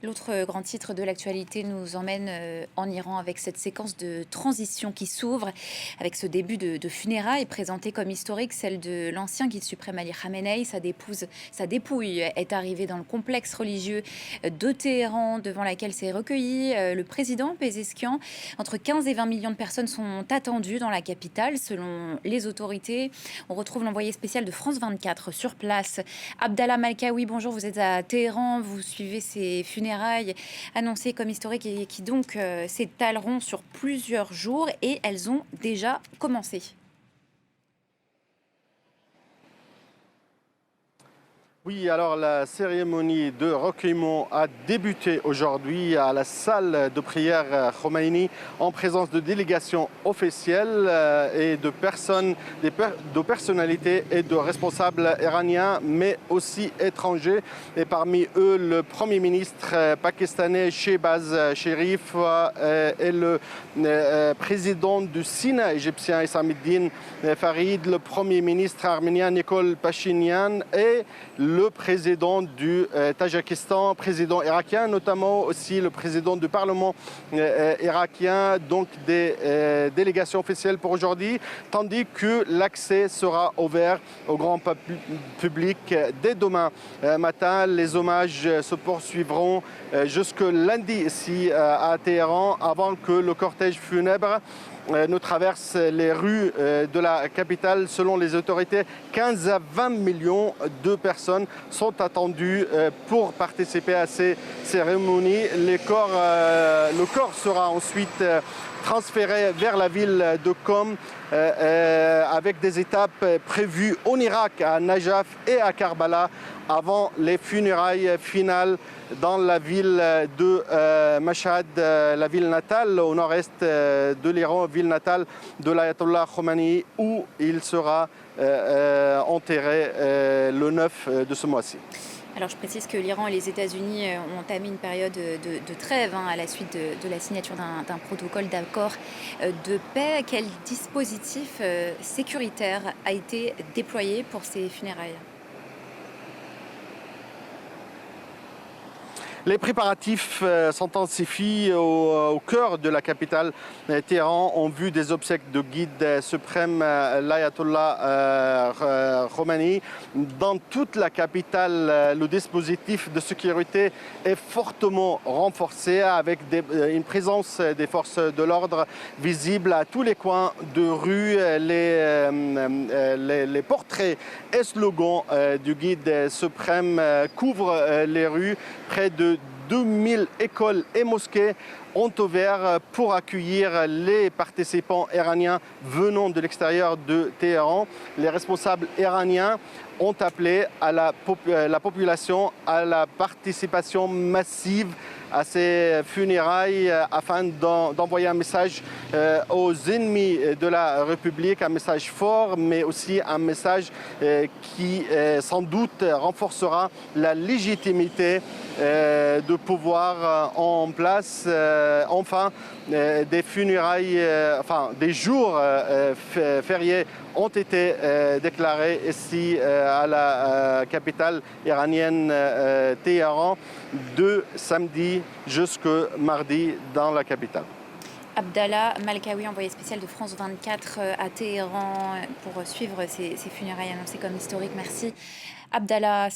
L'autre grand titre de l'actualité nous emmène en Iran avec cette séquence de transition qui s'ouvre avec ce début de funérailles présenté comme historique, celle de l'ancien guide suprême Ali Khamenei. Sa dépouille est arrivée dans le complexe religieux de Téhéran devant laquelle s'est recueilli le président Pezeshkian. Entre 15 et 20 millions de personnes sont attendues dans la capitale selon les autorités. On retrouve l'envoyé spécial de France 24 sur place, Abdallah Malkawi. Bonjour, vous êtes à Téhéran, vous suivez ces funérailles annoncées comme historiques et qui donc s'étaleront sur plusieurs jours et elles ont déjà commencé. Oui, alors la cérémonie de recueillement a débuté aujourd'hui à la salle de prière Khomeini en présence de délégations officielles et de personnes, de personnalités et de responsables iraniens, mais aussi étrangers. Et parmi eux, le Premier ministre pakistanais Shehbaz Sharif et le président du Sénat égyptien Essameddine Farid, le Premier ministre arménien Nikol Pachinian et le président du Tadjikistan, président irakien, notamment aussi le président du Parlement irakien, donc des délégations officielles pour aujourd'hui, tandis que l'accès sera ouvert au grand public dès demain matin. Les hommages se poursuivront jusque lundi ici à Téhéran avant que le cortège funèbre nous traverse les rues de la capitale. Selon les autorités, 15 à 20 millions de personnes sont attendues pour participer à ces cérémonies. Le corps sera ensuite transféré vers la ville de Qom avec des étapes prévues en Irak, à Najaf et à Karbala, avant les funérailles finales dans la ville de Mashhad, la ville natale au nord-est de l'Iran, ville natale de l'Ayatollah Khomeini, où il sera enterré le 9 de ce mois-ci. Alors je précise que l'Iran et les États-Unis ont entamé une période de trêve à la suite de la signature d'un protocole d'accord de paix. Quel dispositif sécuritaire a été déployé pour ces funérailles ? Les préparatifs s'intensifient au cœur de la capitale Téhéran en vue des obsèques de guide suprême l'Ayatollah Khomeini. Dans toute la capitale, le dispositif de sécurité est fortement renforcé avec une présence des forces de l'ordre visible à tous les coins de rue. Les portraits et slogans du guide suprême couvrent les rues. Près de 2000 écoles et mosquées ont ouvert pour accueillir les participants iraniens venant de l'extérieur de Téhéran. Les responsables iraniens ont appelé à la population à la participation massive à ces funérailles afin d'envoyer un message aux ennemis de la République, un message fort, mais aussi un message qui sans doute renforcera la légitimité de pouvoir en place. Enfin, des funérailles, des jours fériés ont été déclarés ici à la capitale iranienne Téhéran, de samedi jusqu'au mardi dans la capitale. Abdallah Malkawi, envoyé spécial de France 24 à Téhéran pour suivre ces funérailles annoncées comme historiques. Merci Abdallah.